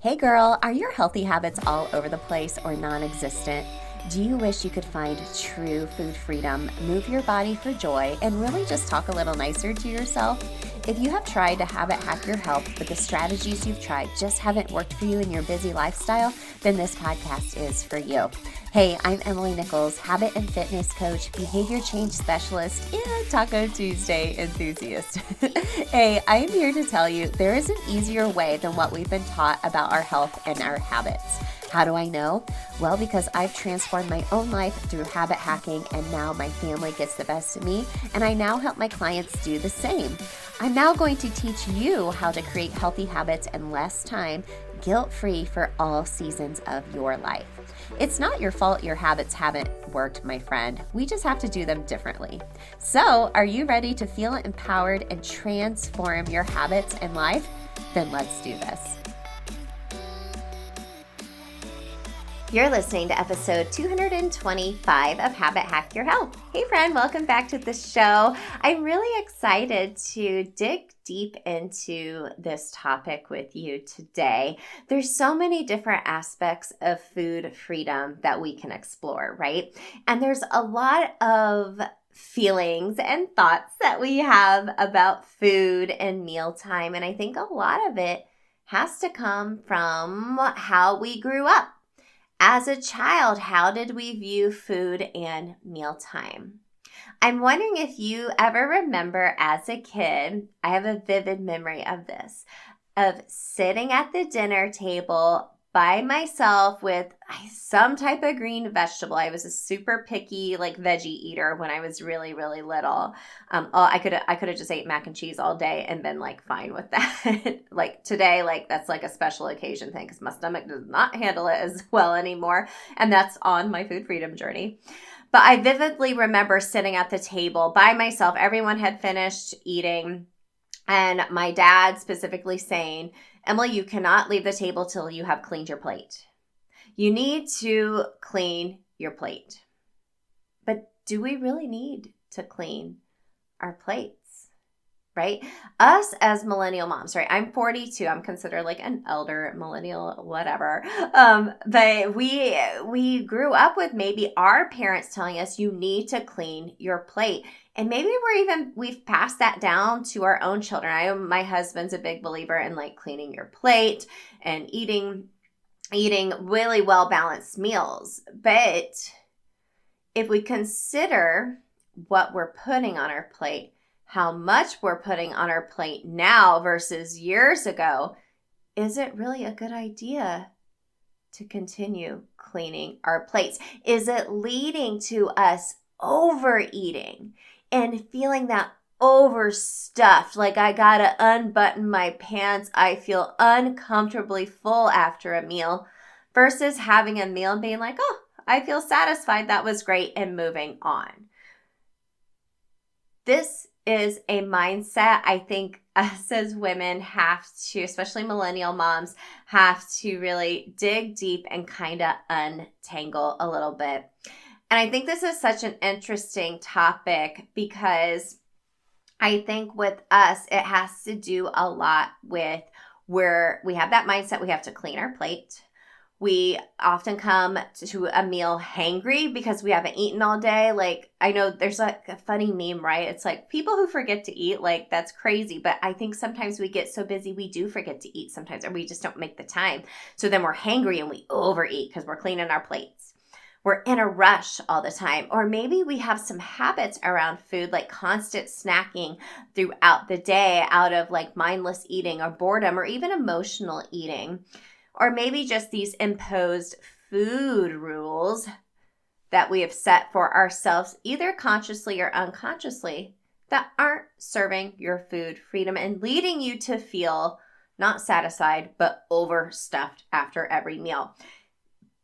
Hey girl, are your healthy habits all over the place or non-existent? Do you wish you could find true food freedom, move your body for joy, and really just talk a little nicer to yourself? If you have tried to habit hack your health, but the strategies you've tried just haven't worked for you in your busy lifestyle, then this podcast is for you. Hey, I'm Emily Nichols, habit and fitness coach, behavior change specialist, and Taco Tuesday enthusiast. Hey, I am here to tell you there is an easier way than what we've been taught about our health and our habits. How do I know? Well, because I've transformed my own life through habit hacking, and now my family gets the best of me, and I now help my clients do the same. I'm now going to teach you how to create healthy habits in less time, guilt-free for all seasons of your life. It's not your fault your habits haven't worked, my friend. We just have to do them differently. So, are you ready to feel empowered and transform your habits and life? Then let's do this. You're listening to episode 225 of Habit Hack Your Health. Hey friend, welcome back to the show. I'm really excited to dig deep into this topic with you today. There's so many different aspects of food freedom that we can explore, right? And there's a lot of feelings and thoughts that we have about food and mealtime. And I think a lot of it has to come from how we grew up. As a child, how did we view food and mealtime? I'm wondering if you ever remember as a kid, I have a vivid memory of this, of sitting at the dinner table by myself with some type of green vegetable. I was a super picky veggie eater when I was really, really little. I could have just ate mac and cheese all day and been fine with that. Today, that's a special occasion thing because my stomach does not handle it as well anymore. And that's on my food freedom journey. But I vividly remember sitting at the table by myself. Everyone had finished eating. And my dad specifically saying, Emily, you cannot leave the table till you have cleaned your plate. You need to clean your plate. But do we really need to clean our plates, right? Us as millennial moms, right? I'm 42. I'm considered an elder millennial, whatever. But we grew up with maybe our parents telling us you need to clean your plate. And maybe we've passed that down to our own children. My husband's a big believer in cleaning your plate and eating really well-balanced meals. But if we consider what we're putting on our plate, how much we're putting on our plate now versus years ago, is it really a good idea to continue cleaning our plates? Is it leading to us overeating and feeling that overstuffed, I gotta unbutton my pants, I feel uncomfortably full after a meal, versus having a meal and being oh, I feel satisfied, that was great, and moving on? This is a mindset I think us as women have to, especially millennial moms, have to really dig deep and kind of untangle a little bit. And I think this is such an interesting topic because I think with us, it has to do a lot with where we have that mindset we have to clean our plate. We often come to a meal hangry because we haven't eaten all day. I know there's a funny meme, right? It's people who forget to eat, that's crazy. But I think sometimes we get so busy, we do forget to eat sometimes, or we just don't make the time. So then we're hangry and we overeat because we're cleaning our plates. We're in a rush all the time. Or maybe we have some habits around food, constant snacking throughout the day out of mindless eating or boredom or even emotional eating. Or maybe just these imposed food rules that we have set for ourselves, either consciously or unconsciously, that aren't serving your food freedom and leading you to feel not satisfied, but overstuffed after every meal.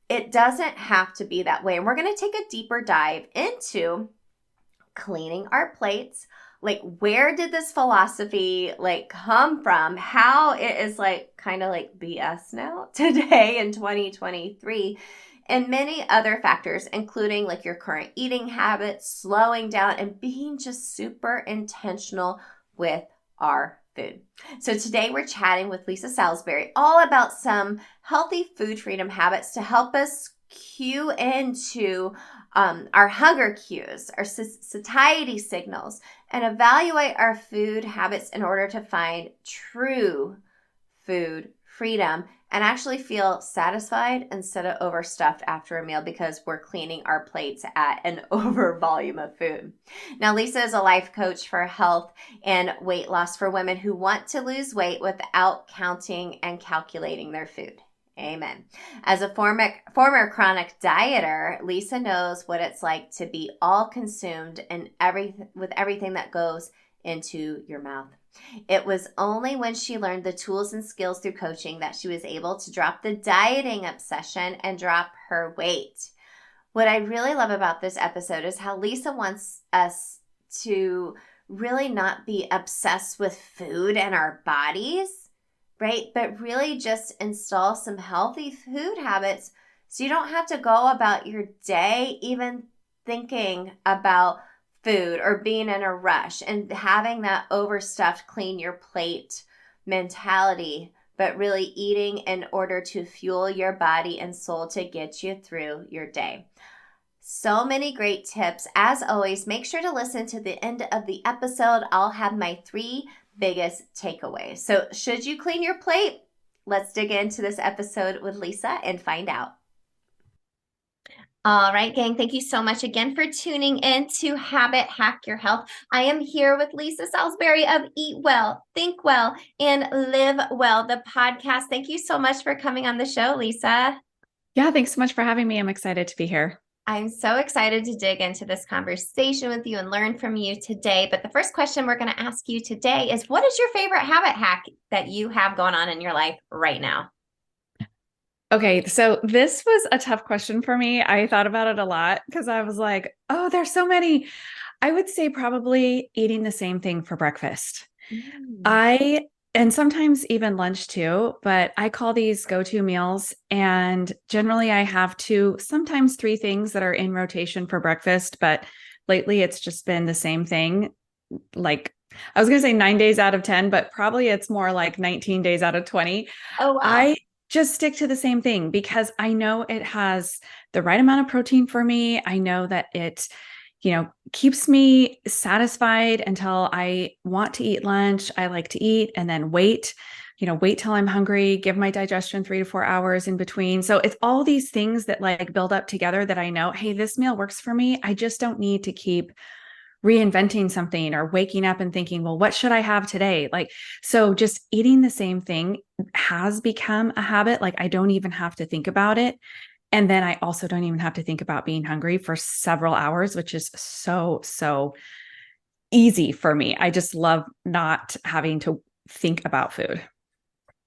It doesn't have to be that way. And we're going to take a deeper dive into cleaning our plates. Where did this philosophy come from? How it is kind of BS now today in 2023, and many other factors, including your current eating habits, slowing down, and being just super intentional with our food. So today we're chatting with Lisa Salisbury all about some healthy food freedom habits to help us cue into our hunger cues, our satiety signals, and evaluate our food habits in order to find true food freedom and actually feel satisfied instead of overstuffed after a meal because we're cleaning our plates at an over volume of food. Now, Lisa is a life coach for health and weight loss for women who want to lose weight without counting and calculating their food. Amen. As a former chronic dieter, Lisa knows what it's like to be all consumed and with everything that goes into your mouth. It was only when she learned the tools and skills through coaching that she was able to drop the dieting obsession and drop her weight. What I really love about this episode is how Lisa wants us to really not be obsessed with food and our bodies, right? But really just install some healthy food habits so you don't have to go about your day even thinking about food or being in a rush and having that overstuffed clean your plate mentality, but really eating in order to fuel your body and soul to get you through your day. So many great tips. As always, make sure to listen to the end of the episode. I'll have my 3 biggest takeaways. So should you clean your plate? Let's dig into this episode with Lisa and find out. All right, gang, thank you so much again for tuning in to Habit Hack Your Health. I am here with Lisa Salisbury of Eat Well, Think Well, and Live Well, the podcast. Thank you so much for coming on the show, Lisa. Yeah, thanks so much for having me. I'm excited to be here. I'm so excited to dig into this conversation with you and learn from you today. But the first question we're going to ask you today is, what is your favorite habit hack that you have going on in your life right now? Okay, so this was a tough question for me. I thought about it a lot because I was like, oh, there's so many. I would say probably eating the same thing for breakfast. And sometimes even lunch too, but I call these go-to meals. And generally I have 2, sometimes 3 things that are in rotation for breakfast, but lately it's just been the same thing. Like I was going to say 9 days out of 10, but probably it's more like 19 days out of 20. Oh, wow. I just stick to the same thing because I know it has the right amount of protein for me. I know that it, keeps me satisfied until I want to eat lunch. I like to eat and then wait till I'm hungry, give my digestion 3 to 4 hours in between. So it's all these things that like build up together that I know, hey, this meal works for me. I just don't need to keep reinventing something or waking up and thinking, well, what should I have today? So just eating the same thing has become a habit. Like I don't even have to think about it. And then I also don't even have to think about being hungry for several hours, which is so, so easy for me. I just love not having to think about food.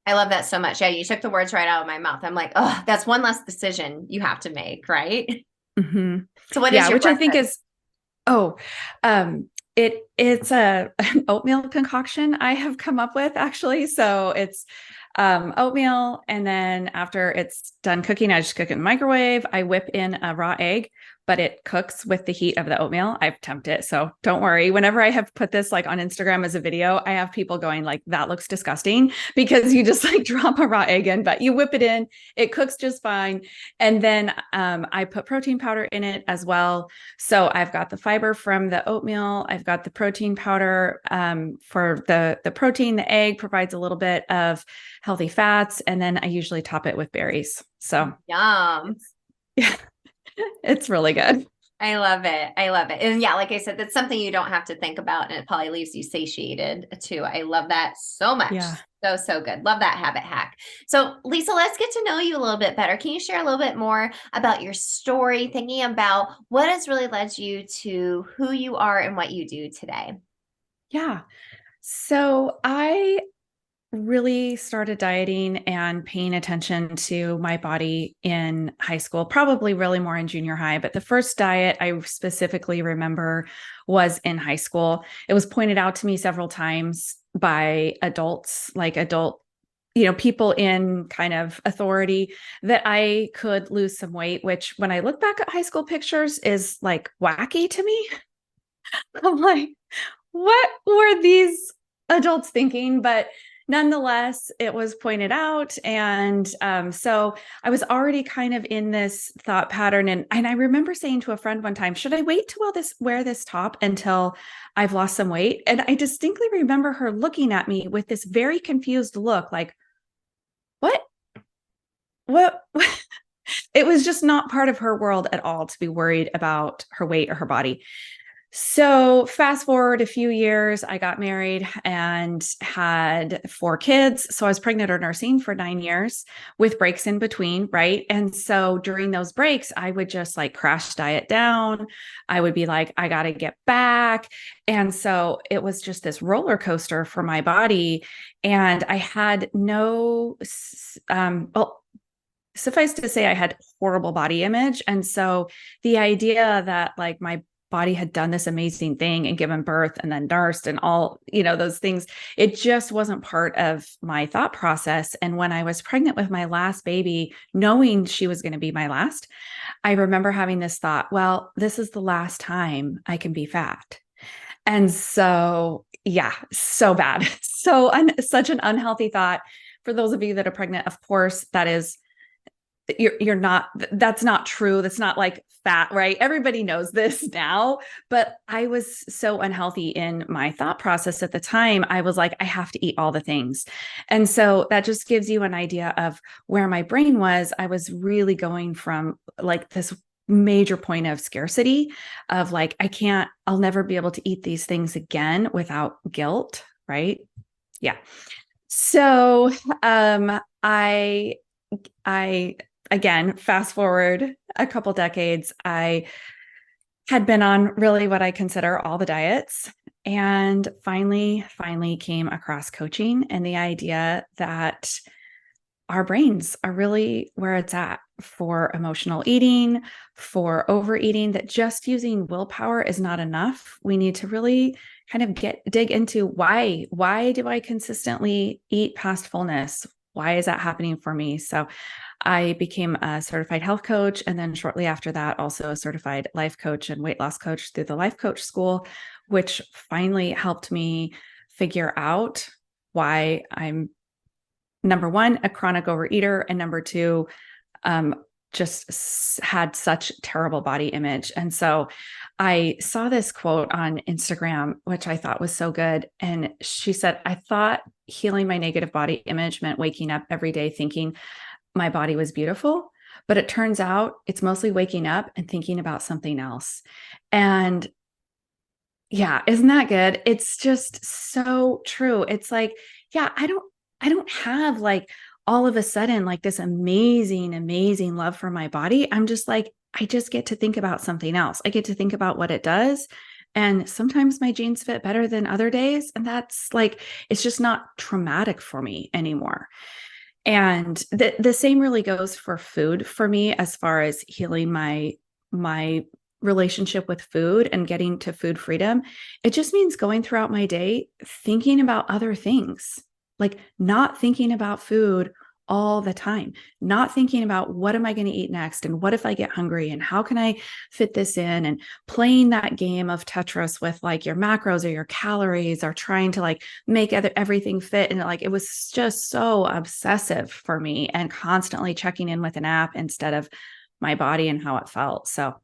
I love that so much. Yeah, you took the words right out of my mouth. I'm like, oh, that's one less decision you have to make, right? Mm-hmm. So what is your which breakfast? I think is, it's an oatmeal concoction I have come up with actually. So it's oatmeal. And then after it's done cooking, I just cook it in the microwave. I whip in a raw egg, but it cooks with the heat of the oatmeal. I've tempted it. So don't worry. Whenever I have put this like on Instagram as a video, I have people going like, that looks disgusting because you just like drop a raw egg in, but you whip it in, it cooks just fine. And then I put protein powder in it as well. So I've got the fiber from the oatmeal. I've got the protein powder for the protein. The egg provides a little bit of healthy fats. And then I usually top it with berries. So yum. Yeah. It's really good. I love it. I love it. And yeah, like I said, that's something you don't have to think about. And it probably leaves you satiated too. I love that so much. Yeah. So good. Love that habit hack. So Lisa, let's get to know you a little bit better. Can you share a little bit more about your story, thinking about what has really led you to who you are and what you do today? Yeah. So I really started dieting and paying attention to my body in high school, probably really more in junior high. But the first diet I specifically remember was in high school. It was pointed out to me several times by adults, people in kind of authority, that I could lose some weight, which when I look back at high school pictures is like wacky to me. I'm like, what were these adults thinking, but nonetheless, it was pointed out. And so I was already kind of in this thought pattern. And I remember saying to a friend one time, should I wait to wear this top until I've lost some weight? And I distinctly remember her looking at me with this very confused look, like, what? What? It was just not part of her world at all to be worried about her weight or her body. So fast forward a few years, I got married and had 4 kids. So I was pregnant or nursing for 9 years with breaks in between, right? And so during those breaks, I would just like crash diet down. I would be like, I got to get back. And so it was just this roller coaster for my body. And I had no, well, suffice to say, I had horrible body image. And so the idea that like my body had done this amazing thing and given birth and then nursed and all, those things, it just wasn't part of my thought process. And when I was pregnant with my last baby, knowing she was going to be my last, I remember having this thought, well, this is the last time I can be fat. And so, yeah, so bad. So such an unhealthy thought. For those of you that are pregnant, of course, you're not, that's not true. That's not like fat, right? Everybody knows this now, but I was so unhealthy in my thought process at the time. I was like, I have to eat all the things. And so that just gives you an idea of where my brain was. I was really going from like this major point of scarcity of like, I'll never be able to eat these things again without guilt. Right. Yeah. So, I again, fast forward a couple decades, I had been on really what I consider all the diets, and finally came across coaching and the idea that our brains are really where it's at for emotional eating, for overeating, that just using willpower is not enough. We need to really kind of dig into why do I consistently eat past fullness? Why is that happening for me? So I became a certified health coach. And then shortly after that, also a certified life coach and weight loss coach through the life coach school, which finally helped me figure out why I'm, number one, a chronic overeater, and number two, just had such terrible body image. And so I saw this quote on Instagram, which I thought was so good. And she said, I thought healing my negative body image meant waking up every day thinking my body was beautiful, but it turns out it's mostly waking up and thinking about something else. And yeah, isn't that good? It's just so true. It's like, yeah, I don't have like all of a sudden like this amazing love for my body. I'm just like, I just get to think about something else. I get to think about what it does. And sometimes my jeans fit better than other days. And that's like, it's just not traumatic for me anymore. And the same really goes for food for me, as far as healing my relationship with food and getting to food freedom. It just means going throughout my day thinking about other things, like not thinking about food all the time, not thinking about what am I going to eat next, and what if I get hungry, and how can I fit this in, and playing that game of Tetris with like your macros or your calories, or trying to like make everything fit. And like, it was just so obsessive for me, and constantly checking in with an app instead of my body and how it felt. So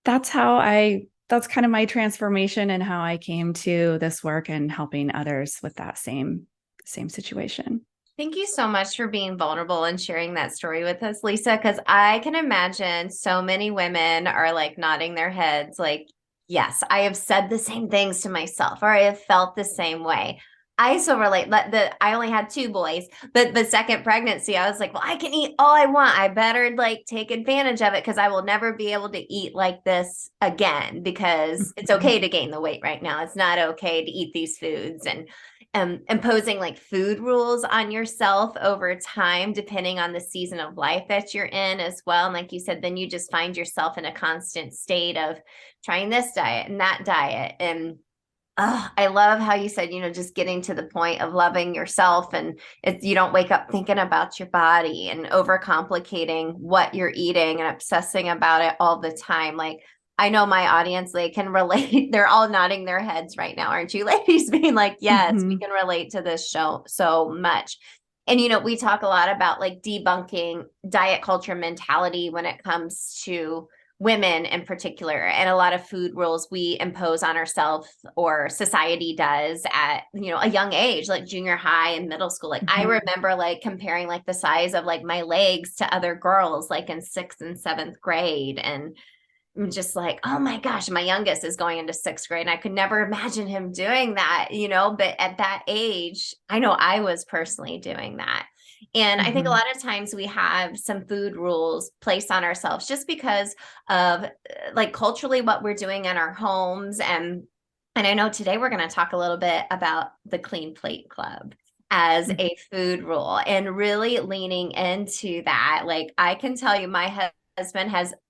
that's kind of my transformation and how I came to this work and helping others with that same situation. Thank you so much for being vulnerable and sharing that story with us, Lisa, because I can imagine so many women are like nodding their heads like, yes, I have said the same things to myself, or I have felt the same way. I so relate. I only had 2 boys, but the second pregnancy, I was like, well, I can eat all I want. I better like take advantage of it, because I will never be able to eat like this again, because it's okay to gain the weight right now. It's not okay to eat these foods. And imposing like food rules on yourself over time, depending on the season of life that you're in as well. And like you said, then you just find yourself in a constant state of trying this diet and that diet. And I love how you said, just getting to the point of loving yourself, and you don't wake up thinking about your body and overcomplicating what you're eating and obsessing about it all the time. Like, I know my audience, they can relate. They're all nodding their heads right now, aren't you, ladies? Being like, yes, we Mhm. can relate to this show so much. And, we talk a lot about like debunking diet culture mentality when it comes to women in particular, and a lot of food rules we impose on ourselves or society does at, a young age, like junior high and middle school. Like I Mhm. remember like comparing like the size of like my legs to other girls, like in sixth and seventh grade. And I'm just like, oh my gosh, my youngest is going into sixth grade. And I could never imagine him doing that, but at that age, I know I was personally doing that. And I think a Mhm. lot of times we have some food rules placed on ourselves just because of like culturally what we're doing in our homes. And I know today we're going to talk a little bit about the Clean Plate Club as Mhm. a food rule and really leaning into that. Like I can tell you my husband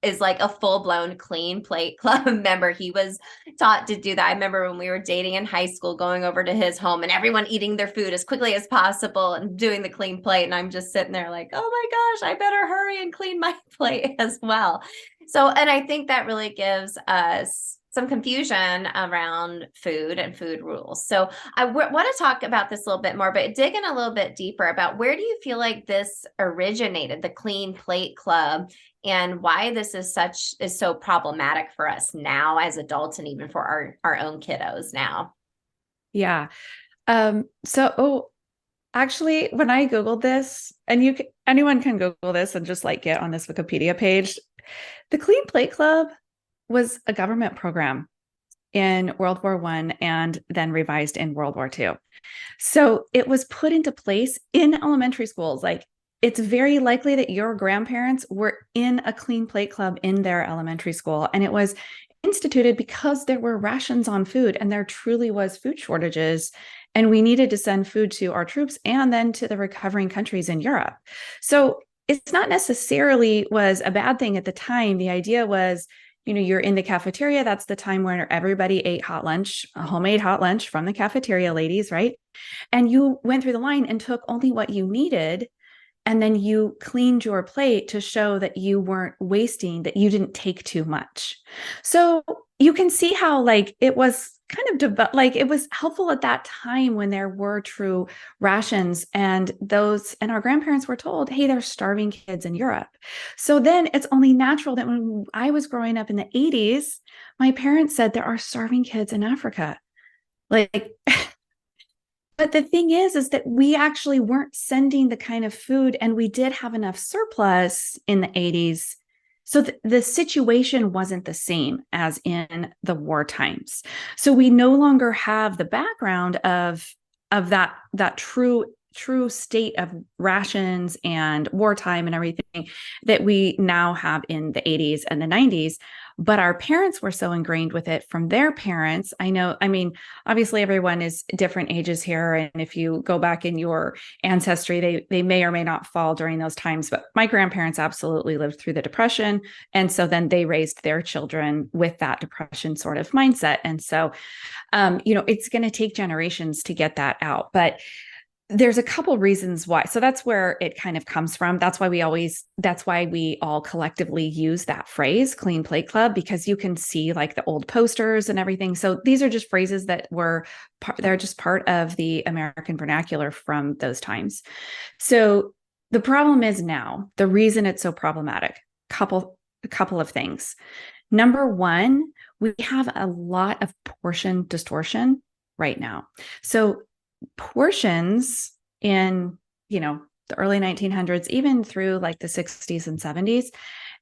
is like a full-blown Clean Plate Club member. He was taught to do that. I remember when we were dating in high school, going over to his home and everyone eating their food as quickly as possible and doing the clean plate. And I'm just sitting there like, oh my gosh, I better hurry and clean my plate as well. So, and I think that really gives us some confusion around food and food rules. So I want to talk about this a little bit more, but dig in a little bit deeper about where do you feel like this originated, the Clean Plate Club, and why this is so problematic for us now as adults and even for our own kiddos now. Yeah. Actually, when I Googled this, and anyone can Google this and just like get on this Wikipedia page, the Clean Plate Club was a government program in World War One and then revised in World War Two. So it was put into place in elementary schools. Like it's very likely that your grandparents were in a Clean Plate Club in their elementary school. And it was instituted because there were rations on food and there truly was food shortages. And we needed to send food to our troops and then to the recovering countries in Europe. So it's not necessarily was a bad thing at the time. The idea was, you're in the cafeteria. That's the time where everybody ate hot lunch, a homemade hot lunch from the cafeteria, ladies, right? And you went through the line and took only what you needed. And then you cleaned your plate to show that you weren't wasting, that you didn't take too much. So you can see how like it was kind of like it was helpful at that time when there were true rations and our grandparents were told, hey, there's starving kids in Europe. So then it's only natural that when I was growing up in the 80s, my parents said there are starving kids in Africa. Like but the thing is that we actually weren't sending the kind of food, and we did have enough surplus in the 80s. So the situation wasn't the same as in the war times. So we no longer have the background of that true state of rations and wartime and everything that we now have in the 80s and the 90s. But our parents were so ingrained with it from their parents. I mean, obviously everyone is different ages here. And if you go back in your ancestry, they may or may not fall during those times. But my grandparents absolutely lived through the Depression. And so then they raised their children with that Depression sort of mindset. And so, it's going to take generations to get that out. But there's a couple reasons why. So that's where it kind of comes from. That's why we all collectively use that phrase, Clean Plate Club, because you can see like the old posters and everything. So these are just phrases they're just part of the American vernacular from those times. So the problem is now, the reason it's so problematic, a couple of things. Number one, we have a lot of portion distortion right now. So portions in, the early 1900s, even through like the 60s and 70s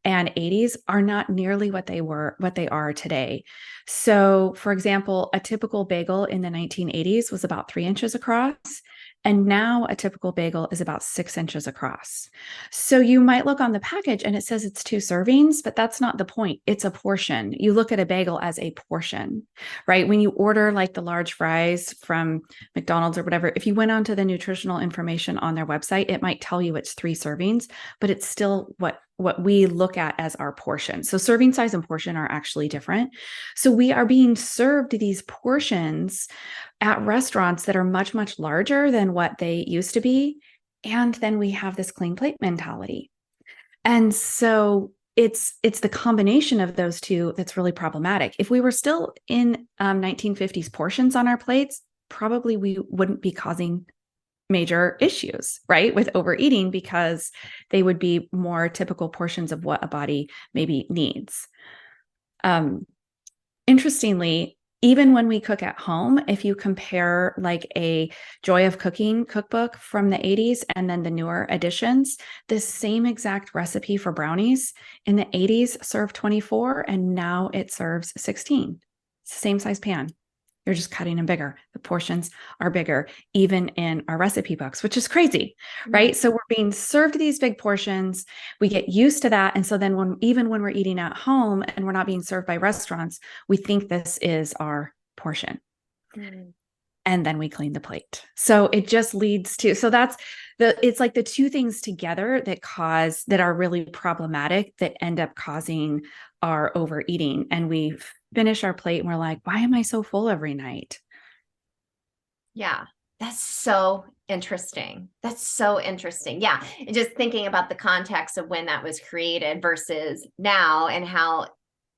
and 80s are not nearly what they are today. So, for example, a typical bagel in the 1980s was about 3 inches across. And now a typical bagel is about 6 inches across. So you might look on the package and it says it's 2 servings, but that's not the point. It's a portion. You look at a bagel as a portion, right? When you order like the large fries from McDonald's or whatever, if you went onto the nutritional information on their website, it might tell you it's 3 servings, but it's still what we look at as our portion. So serving size and portion are actually different. So we are being served these portions at restaurants that are much, much larger than what they used to be. And then we have this clean plate mentality. And so it's the combination of those two that's really problematic. If we were still in 1950s portions on our plates, probably we wouldn't be causing major issues, right, with overeating, because they would be more typical portions of what a body maybe needs. Interestingly, even when we cook at home, if you compare like a Joy of Cooking cookbook from the 80s and then the newer editions, this same exact recipe for brownies in the 80s served 24 and now it serves 16. It's the same size pan. You're just cutting them bigger. The portions are bigger, even in our recipe books, which is crazy, right? So we're being served these big portions. We get used to that. And so then even when we're eating at home and we're not being served by restaurants, we think this is our portion. And then we clean the plate. So it just leads to, so that's it's like the two things together that are really problematic, that end up causing our overeating. And we finish our plate and we're like, why am I so full every night? Yeah, that's so interesting. That's so interesting. Yeah. And just thinking about the context of when that was created versus now and how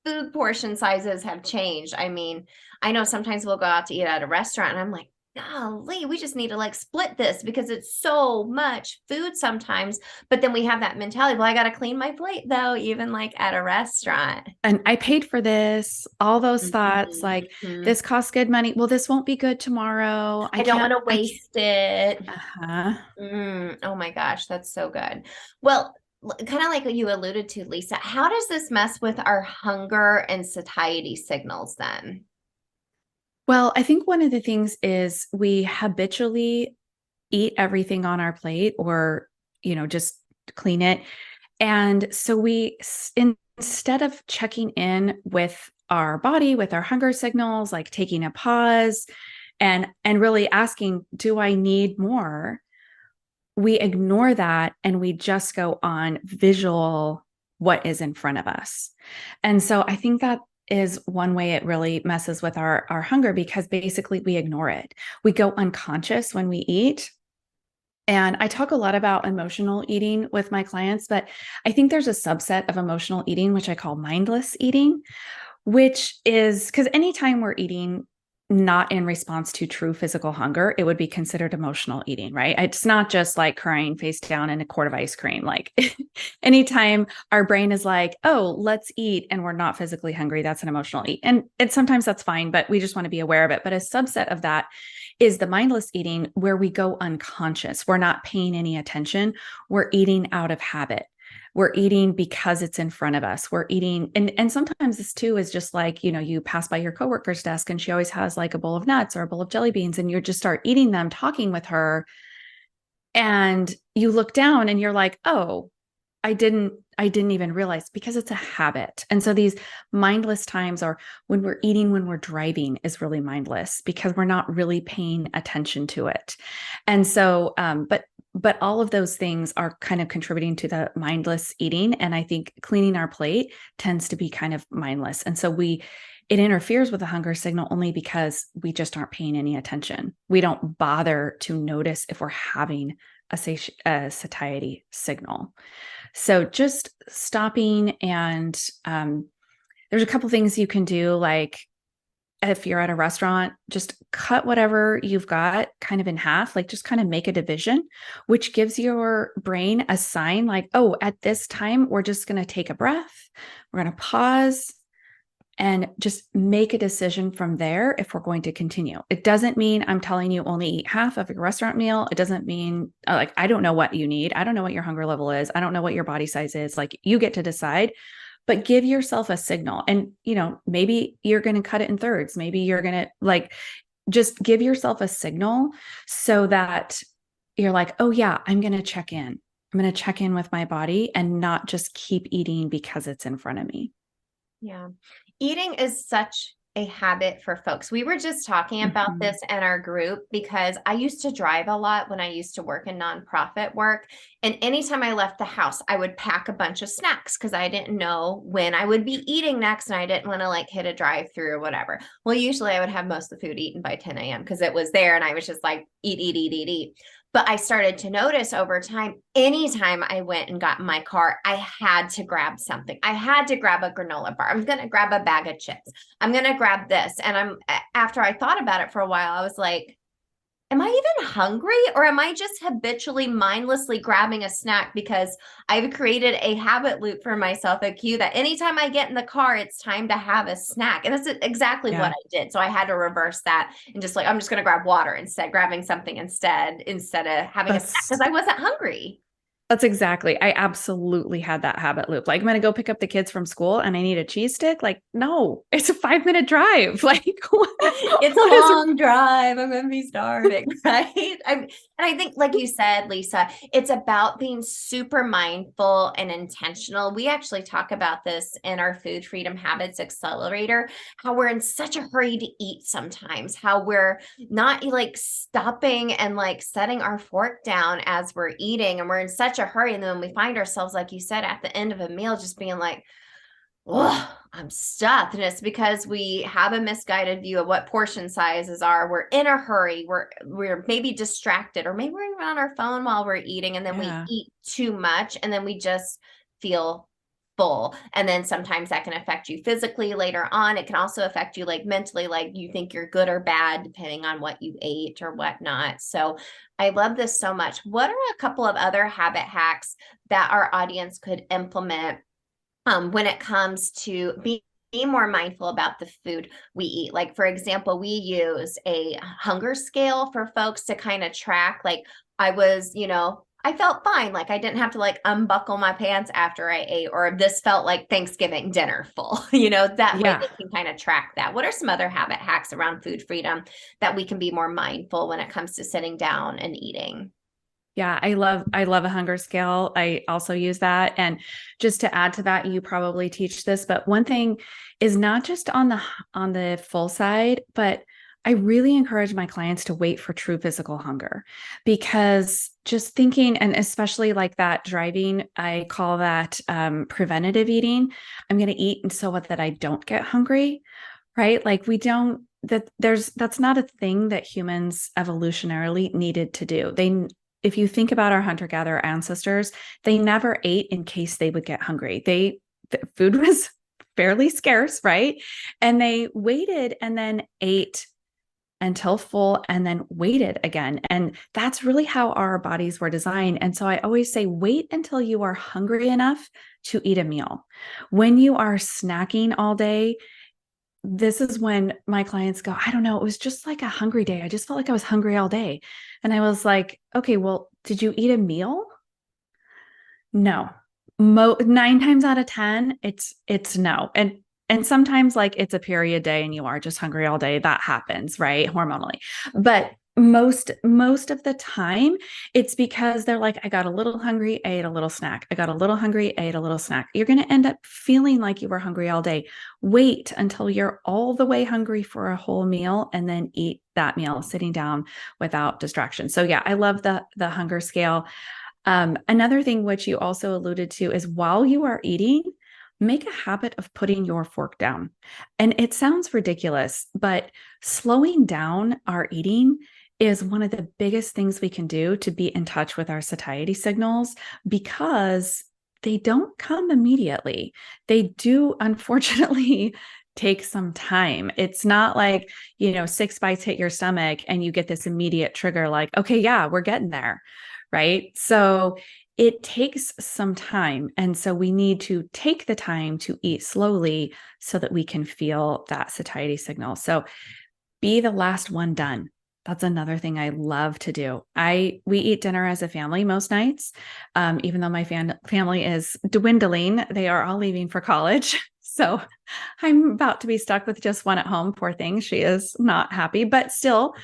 food portion sizes have changed. I mean, I know sometimes we'll go out to eat at a restaurant and I'm like, golly, we just need to like split this because it's so much food sometimes. But then we have that mentality, well, I got to clean my plate though, even like at a restaurant. And I paid for this, all those thoughts, like this costs good money. Well, this won't be good tomorrow. I don't want to waste it. Uh-huh. Oh my gosh, that's so good. Well, kind of like what you alluded to, Lisa, how does this mess with our hunger and satiety signals then? Well, I think one of the things is we habitually eat everything on our plate, or, just clean it. And so instead of checking in with our body, with our hunger signals, like taking a pause and really asking, do I need more? We ignore that and we just go on visual what is in front of us. And so I think that is one way it really messes with our hunger, because basically we ignore it. We go unconscious when we eat. And I talk a lot about emotional eating with my clients, but I think there's a subset of emotional eating, which I call mindless eating, which is because anytime we're eating not in response to true physical hunger, it would be considered emotional eating, right? It's not just like crying face down in a quart of ice cream. Like anytime our brain is like, oh, let's eat, and we're not physically hungry, that's an emotional eat. And sometimes that's fine, but we just want to be aware of it. But a subset of that is the mindless eating, where we go unconscious. We're not paying any attention. We're eating out of habit. We're eating because it's in front of us. We're eating. And sometimes this too is just like, you pass by your coworker's desk and she always has like a bowl of nuts or a bowl of jelly beans, and you just start eating them, talking with her. And you look down and you're like, oh, I didn't even realize, because it's a habit. And so these mindless times are when we're eating, when we're driving, is really mindless because we're not really paying attention to it. And so, but all of those things are kind of contributing to the mindless eating. And I think cleaning our plate tends to be kind of mindless. And so it interferes with the hunger signal only because we just aren't paying any attention. We don't bother to notice if we're having a satiety signal. So just stopping, and there's a couple things you can do, like if you're at a restaurant, just cut whatever you've got kind of in half, like just kind of make a division, which gives your brain a sign like, oh, at this time, we're just going to take a breath. We're going to pause and just make a decision from there if we're going to continue. It doesn't mean I'm telling you only eat half of your restaurant meal. It doesn't mean like, I don't know what you need. I don't know what your hunger level is. I don't know what your body size is. Like, you get to decide. But give yourself a signal. And, maybe you're going to cut it in thirds. Maybe you're going to just give yourself a signal so that you're like, oh yeah, I'm going to check in. I'm going to check in with my body and not just keep eating because it's in front of me. Yeah. Eating is such a habit for folks. We were just talking about this in our group because I used to drive a lot when I used to work in nonprofit work. And anytime I left the house, I would pack a bunch of snacks because I didn't know when I would be eating next. And I didn't want to like hit a drive-through or whatever. Well, usually I would have most of the food eaten by 10 a.m. because it was there and I was just like, eat, eat, eat, eat, eat. But I started to notice over time, anytime I went and got in my car, I had to grab something. I had to grab a granola bar. I'm going to grab a bag of chips. I'm going to grab this. And after I thought about it for a while, I was like, am I even hungry, or am I just habitually mindlessly grabbing a snack because I've created a habit loop for myself, a cue that anytime I get in the car, it's time to have a snack. And that's exactly what Yeah. I did. So I had to reverse that and just like, I'm just going to grab water instead, grabbing something instead of having a snack That's because I wasn't hungry. That's exactly. I absolutely had that habit loop. Like, I'm going to go pick up the kids from school and I need a cheese stick. Like, no, it's a 5 minute drive. Like, It's a what is long drive. I'm going to be starving, right? And I think, like you said, Lisa, it's about being super mindful and intentional. We actually talk about this in our Food Freedom Habits Accelerator, how we're in such a hurry to eat sometimes, how we're not like stopping and like setting our fork down as we're eating, and we're in such a hurry. And then we find ourselves, like you said, at the end of a meal, just being like, oh, I'm stuffed. And it's because we have a misguided view of what portion sizes are. We're in a hurry. We're maybe distracted, or maybe we're even on our phone while we're eating, and then we Yeah. eat too much, and then we just feel full. And then sometimes that can affect you physically later on. It can also affect you like mentally, like you think you're good or bad depending on what you ate or whatnot. So I love this so much. What are a couple of other habit hacks that our audience could implement when it comes to being more mindful about the food we eat? Like, for example, we use a hunger scale for folks to kind of track. Like, I was, I felt fine. Like, I didn't have to like unbuckle my pants after I ate, or this felt like Thanksgiving dinner full, that way Yeah. they can kind of track that. What are some other habit hacks around food freedom that we can be more mindful when it comes to sitting down and eating? Yeah, I love a hunger scale. I also use that. And just to add to that, you probably teach this, but one thing is not just on the full side, but I really encourage my clients to wait for true physical hunger, because just thinking, and especially like that driving, I call that preventative eating. I'm going to eat and so what that I don't get hungry, right? Like we don't that there's that's not a thing that humans evolutionarily needed to do. They If you think about our hunter-gatherer ancestors, they never ate in case they would get hungry. Food was fairly scarce, right? And they waited and then ate until full and then waited again. And that's really how our bodies were designed. And so I always say, wait until you are hungry enough to eat a meal. When you are snacking all day, this is when my clients go, I don't know, it was just like a hungry day. I just felt like I was hungry all day. And I was like, okay, well, did you eat a meal? No. 9 times out of 10, it's no. And sometimes like it's a period day and you are just hungry all day. That happens, right? Hormonally. But most of the time it's because they're like, I got a little hungry, I ate a little snack. I got a little hungry, I ate a little snack. You're going to end up feeling like you were hungry all day. Wait until you're all the way hungry for a whole meal and then eat that meal sitting down without distraction. So yeah, I love the hunger scale. Another thing which you also alluded to is while you are eating, make a habit of putting your fork down. And it sounds ridiculous, but slowing down our eating is one of the biggest things we can do to be in touch with our satiety signals, because they don't come immediately. They do, unfortunately, take some time. It's not like, 6 bites hit your stomach and you get this immediate trigger like, okay, yeah, we're getting there. Right. So it takes some time. And so we need to take the time to eat slowly so that we can feel that satiety signal. So be the last one done. That's another thing I love to do. We eat dinner as a family most nights, even though my family is dwindling. They are all leaving for college, so I'm about to be stuck with just one at home. Poor thing, she is not happy, but still,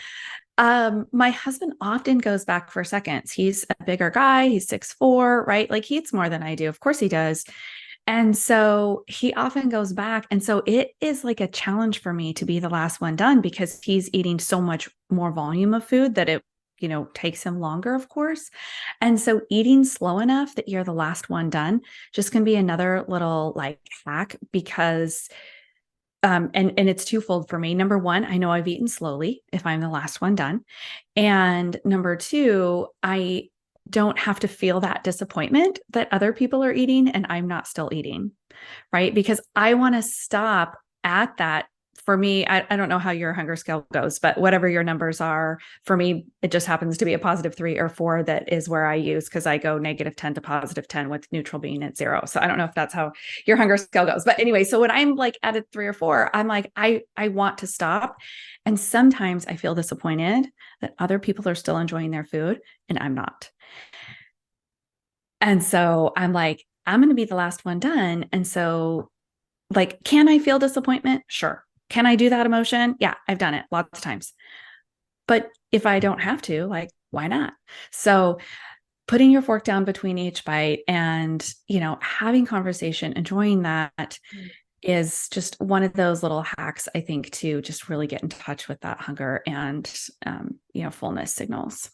my husband often goes back for seconds. He's a bigger guy. He's 6'4", right? Like he eats more than I do. Of course he does. And so he often goes back. And so it is like a challenge for me to be the last one done, because he's eating so much more volume of food that it, takes him longer, of course. And so eating slow enough that you're the last one done just can be another little like hack, because and it's twofold for me. Number one, I know I've eaten slowly if I'm the last one done. And number two, I don't have to feel that disappointment that other people are eating and I'm not still eating, right? Because I want to stop at that. For me, I don't know how your hunger scale goes, but whatever your numbers are, for me, it just happens to be a +3 or 4 that is where I use, because I go -10 to +10 with neutral being at 0. So I don't know if that's how your hunger scale goes. But anyway, so when I'm like at a 3 or 4, I'm like, I want to stop. And sometimes I feel disappointed that other people are still enjoying their food and I'm not. And so I'm like, I'm going to be the last one done. And so, like, can I feel disappointment? Sure. Can I do that emotion? Yeah, I've done it lots of times. But if I don't have to, like, why not? So putting your fork down between each bite and, having conversation, enjoying that is just one of those little hacks, I think, to just really get in touch with that hunger and, fullness signals.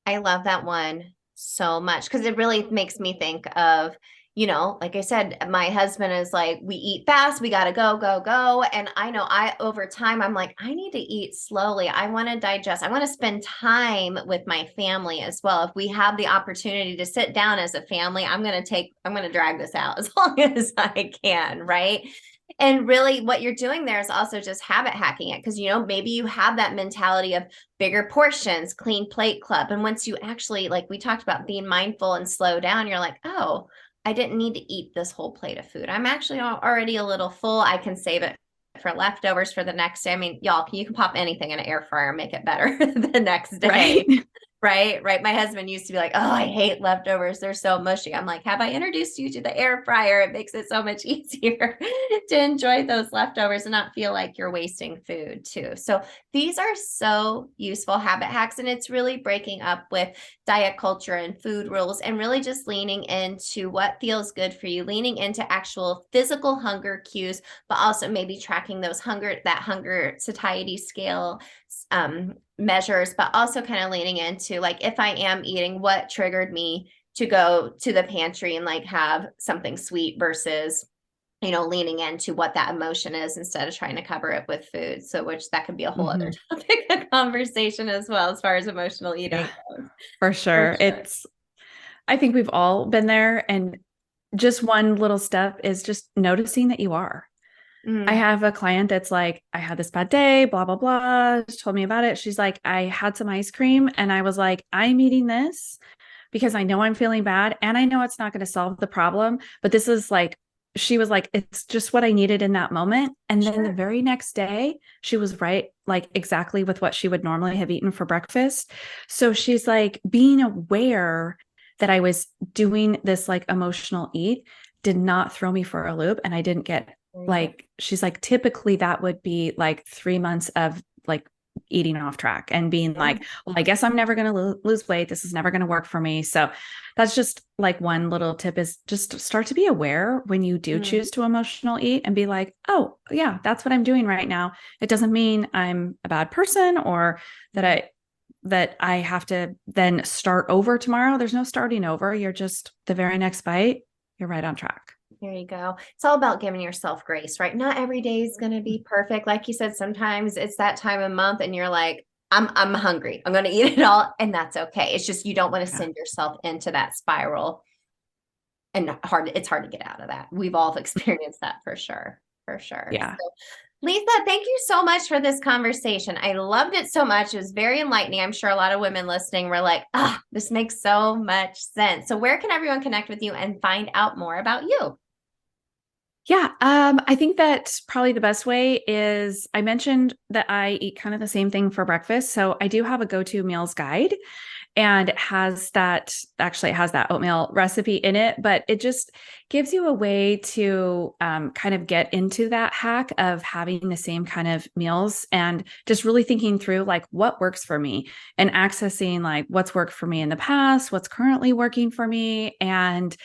I love that one so much because it really makes me think of, like I said, my husband is like, we eat fast, we got to go, go, go. And I know over time, I'm like, I need to eat slowly. I want to digest. I want to spend time with my family as well. If we have the opportunity to sit down as a family, I'm going to drag this out as long as I can. Right. And really what you're doing there is also just habit hacking it. Cause maybe you have that mentality of bigger portions, clean plate club. And once you actually, like we talked about, being mindful and slow down, you're like, oh, I didn't need to eat this whole plate of food. I'm actually already a little full. I can save it for leftovers for the next day. I mean, y'all, you can pop anything in an air fryer and make it better the next day. Right. Right. My husband used to be like, oh, I hate leftovers. They're so mushy. I'm like, have I introduced you to the air fryer? It makes it so much easier to enjoy those leftovers and not feel like you're wasting food too. So these are so useful habit hacks, and it's really breaking up with diet culture and food rules and really just leaning into what feels good for you, leaning into actual physical hunger cues, but also maybe tracking that hunger satiety scale measures, but also kind of leaning into, like, if I am eating, what triggered me to go to the pantry and like have something sweet versus, leaning into what that emotion is instead of trying to cover it with food. So, which that could be a whole other topic of conversation as well, as far as emotional eating goes. For sure. I think we've all been there. And just one little step is just noticing that you are. I have a client that's like, I had this bad day, blah, blah, blah. She told me about it. She's like, I had some ice cream and I was like, I'm eating this because I know I'm feeling bad and I know it's not going to solve the problem. But this is like, she was like, it's just what I needed in that moment. And then the very next day, she was right, like exactly with what she would normally have eaten for breakfast. So she's like, being aware that I was doing this like emotional eat did not throw me for a loop. And I didn't get like, she's like, typically that would be like 3 months of like eating off track and being like, well, I guess I'm never going to lose weight. This is never going to work for me. So that's just like one little tip, is just start to be aware when you do choose to emotional eat and be like, oh yeah, that's what I'm doing right now. It doesn't mean I'm a bad person or that I have to then start over tomorrow. There's no starting over. You're just the very next bite. You're right on track. There you go. It's all about giving yourself grace, right? Not every day is going to be perfect. Like you said, sometimes it's that time of month and you're like, I'm hungry. I'm going to eat it all. And that's okay. It's just, you don't want to send yourself into that spiral, and it's hard to get out of that. We've all experienced that for sure. For sure. Yeah. So, Lisa, thank you so much for this conversation. I loved it so much. It was very enlightening. I'm sure a lot of women listening were like, this makes so much sense. So where can everyone connect with you and find out more about you? Yeah. I think that probably the best way is, I mentioned that I eat kind of the same thing for breakfast. So I do have a go-to meals guide, and it has that oatmeal recipe in it, but it just gives you a way to kind of get into that hack of having the same kind of meals and just really thinking through like what works for me and accessing like what's worked for me in the past, what's currently working for me, and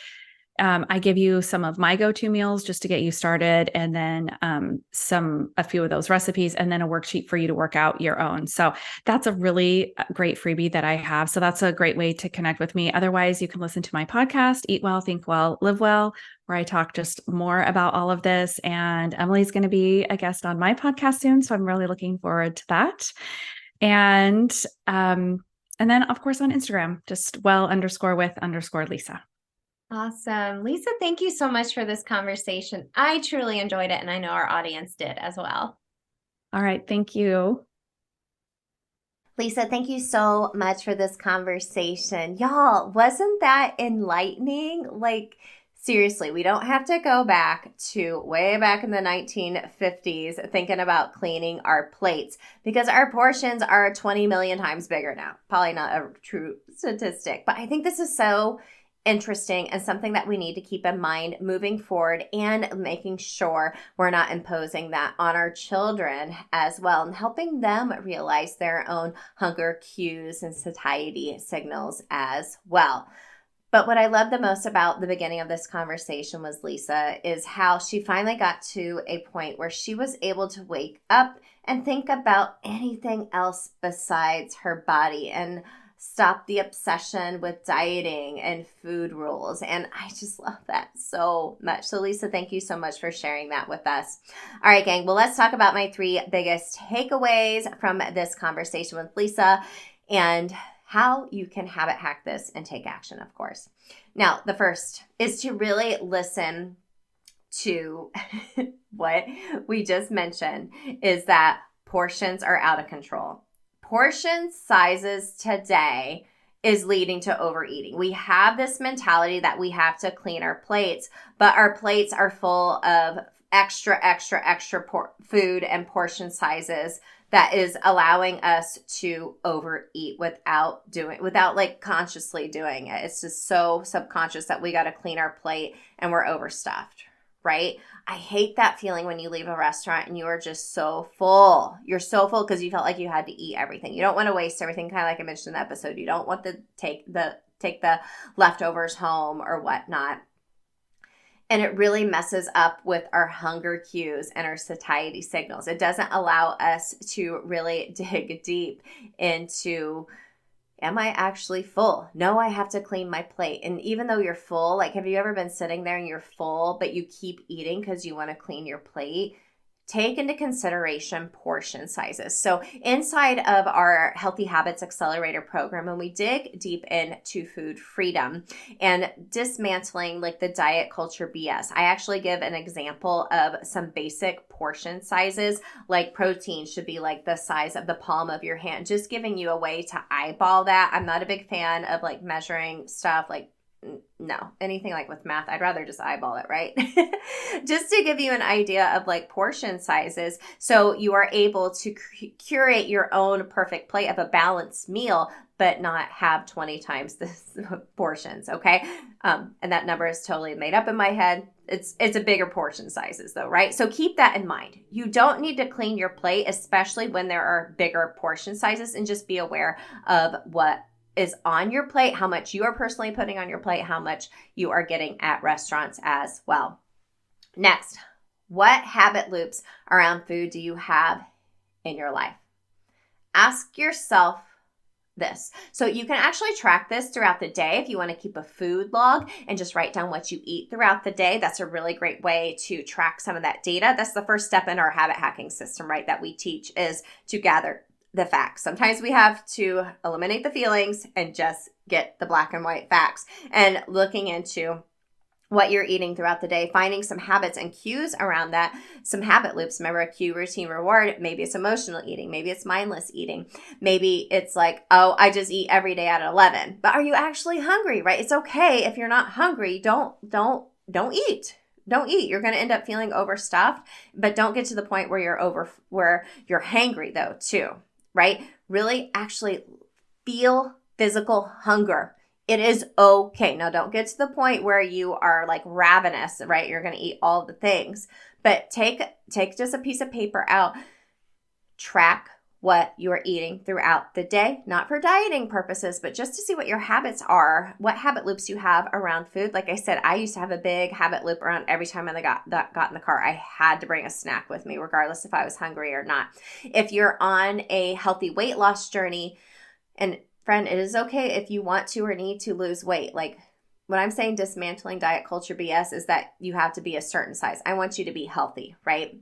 I give you some of my go-to meals just to get you started, and then a few of those recipes, and then a worksheet for you to work out your own. So that's a really great freebie that I have. So that's a great way to connect with me. Otherwise, you can listen to my podcast, Eat Well, Think Well, Live Well, where I talk just more about all of this. And Emily's going to be a guest on my podcast soon, so I'm really looking forward to that. And then, of course, on Instagram, just well_with_Lisa. Awesome. Lisa, thank you so much for this conversation. I truly enjoyed it, and I know our audience did as well. All right. Thank you. Lisa, thank you so much for this conversation. Y'all, wasn't that enlightening? Like, seriously, we don't have to go back to way back in the 1950s thinking about cleaning our plates, because our portions are 20 million times bigger now. Probably not a true statistic, but I think this is so interesting and something that we need to keep in mind moving forward, and making sure we're not imposing that on our children as well, and helping them realize their own hunger cues and satiety signals as well. But what I love the most about the beginning of this conversation was Lisa, is how she finally got to a point where she was able to wake up and think about anything else besides her body, and stop the obsession with dieting and food rules. And I just love that so much. So Lisa, thank you so much for sharing that with us. All right, gang. Well, let's talk about my 3 biggest takeaways from this conversation with Lisa, and how you can habit hack this and take action, of course. Now, the first is to really listen to what we just mentioned, is that portions are out of control. Portion sizes today is leading to overeating. We have this mentality that we have to clean our plates, but our plates are full of extra food and portion sizes that is allowing us to overeat without like consciously doing it. It's just so subconscious that we got to clean our plate and we're overstuffed, right? I hate that feeling when you leave a restaurant and you are just so full. You're so full because you felt like you had to eat everything. You don't want to waste everything, kind of like I mentioned in the episode. You don't want to take the leftovers home or whatnot. And it really messes up with our hunger cues and our satiety signals. It doesn't allow us to really dig deep into, am I actually full? No, I have to clean my plate. And even though you're full, like, have you ever been sitting there and you're full, but you keep eating because you want to clean your plate? Take into consideration portion sizes. So inside of our Healthy Habits Accelerator program, when we dig deep into food freedom and dismantling like the diet culture BS, I actually give an example of some basic portion sizes. Like protein should be like the size of the palm of your hand, just giving you a way to eyeball that. I'm not a big fan of like measuring stuff, like no, anything like with math, I'd rather just eyeball it, right? Just to give you an idea of like portion sizes, so you are able to curate your own perfect plate of a balanced meal, but not have 20 times the portions, okay? And that number is totally made up in my head. It's a bigger portion sizes though, right? So keep that in mind. You don't need to clean your plate, especially when there are bigger portion sizes, and just be aware of what is on your plate, how much you are personally putting on your plate, how much you are getting at restaurants as well. Next, what habit loops around food do you have in your life? Ask yourself this. So you can actually track this throughout the day if you want to keep a food log and just write down what you eat throughout the day. That's a really great way to track some of that data. That's the first step in our habit hacking system, right, that we teach, is to gather the facts. Sometimes we have to eliminate the feelings and just get the black and white facts, and looking into what you're eating throughout the day, finding some habits and cues around that, some habit loops. Remember, a cue, routine, reward. Maybe it's emotional eating. Maybe it's mindless eating. Maybe it's like, oh, I just eat every day at 11. But are you actually hungry, right? It's okay if you're not hungry. Don't eat. Don't eat. You're going to end up feeling overstuffed, but don't get to the point where you're hangry though, too. Right? Really actually feel physical hunger. It is okay. Now, don't get to the point where you are like ravenous, right? You're going to eat all the things, but take just a piece of paper out, track what you're eating throughout the day, not for dieting purposes, but just to see what your habits are, what habit loops you have around food. Like I said, I used to have a big habit loop around every time I got in the car, I had to bring a snack with me, regardless if I was hungry or not. If you're on a healthy weight loss journey, and friend, it is okay if you want to or need to lose weight. Like when I'm saying dismantling diet culture BS is that you have to be a certain size. I want you to be healthy, right?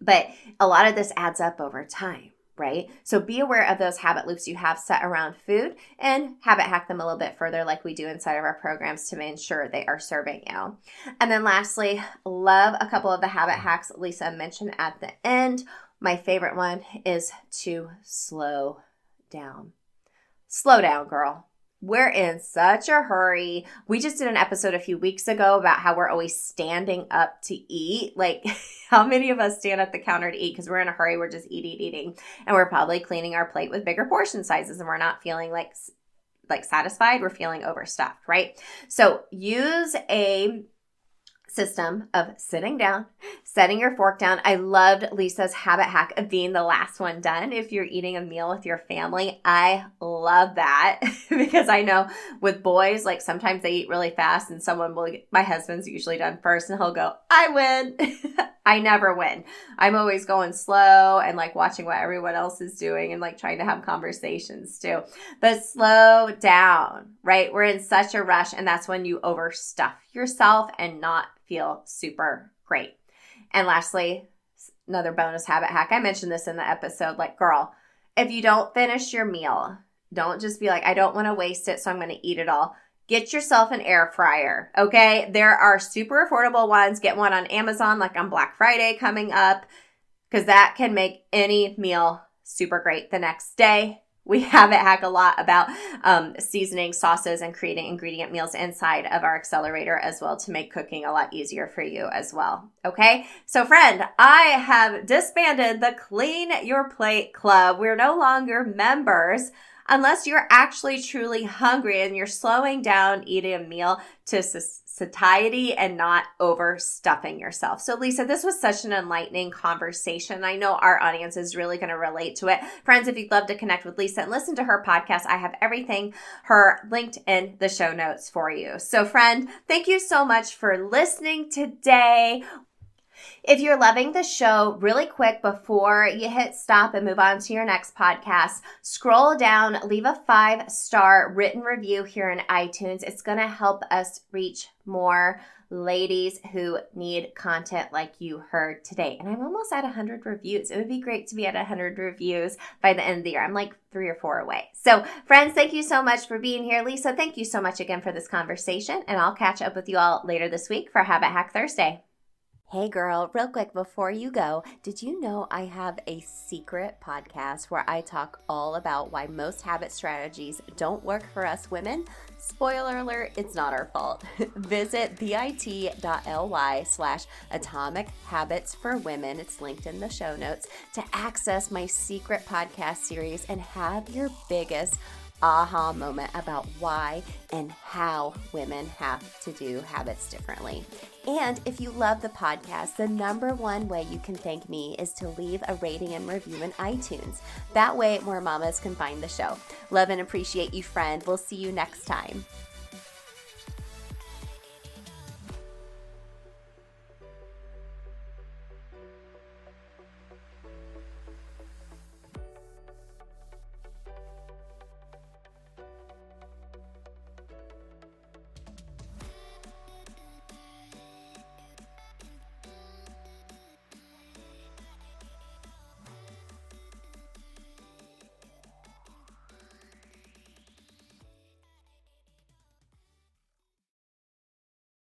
But a lot of this adds up over time, right? So be aware of those habit loops you have set around food and habit hack them a little bit further like we do inside of our programs to ensure they are serving you. And then lastly, love a couple of the habit hacks Lisa mentioned at the end. My favorite one is to slow down. Slow down, girl. We're in such a hurry. We just did an episode a few weeks ago about how we're always standing up to eat. Like, how many of us stand at the counter to eat because we're in a hurry? We're just eating. And we're probably cleaning our plate with bigger portion sizes and we're not feeling like satisfied. We're feeling overstuffed, right? So use a system of sitting down, setting your fork down. I loved Lisa's habit hack of being the last one done if you're eating a meal with your family. I love that because I know with boys, like sometimes they eat really fast and my husband's usually done first and he'll go, I win. I never win. I'm always going slow and like watching what everyone else is doing and like trying to have conversations too. But slow down, right? We're in such a rush and that's when you overstuff yourself and not feel super great. And lastly, another bonus habit hack. I mentioned this in the episode, like, girl, if you don't finish your meal, don't just be like, I don't want to waste it, so I'm going to eat it all. Get yourself an air fryer, okay? There are super affordable ones. Get one on Amazon, like on Black Friday coming up, because that can make any meal super great the next day. We habit hack a lot about seasoning sauces and creating ingredient meals inside of our accelerator as well to make cooking a lot easier for you as well. Okay, so friend, I have disbanded the Clean Your Plate Club. We're no longer members unless you're actually truly hungry and you're slowing down eating a meal to satiety and not overstuffing yourself. So Lisa, this was such an enlightening conversation. I know our audience is really going to relate to it. Friends, if you'd love to connect with Lisa and listen to her podcast, I have everything linked in the show notes for you. So friend, thank you so much for listening today. If you're loving the show, really quick before you hit stop and move on to your next podcast, scroll down, leave a 5-star written review here in iTunes. It's going to help us reach more ladies who need content like you heard today. And I'm almost at 100 reviews. It would be great to be at 100 reviews by the end of the year. I'm like 3 or 4 away. So friends, thank you so much for being here. Lisa, thank you so much again for this conversation. And I'll catch up with you all later this week for Habit Hack Thursday. Hey girl, real quick before you go, did you know I have a secret podcast where I talk all about why most habit strategies don't work for us women? Spoiler alert, it's not our fault. Visit bit.ly/Atomic Habits for Women. It's linked in the show notes to access my secret podcast series and have your biggest aha moment about why and how women have to do habits differently. And if you love the podcast, the number one way you can thank me is to leave a rating and review in iTunes. That way, more mamas can find the show. Love and appreciate you, friend. We'll see you next time.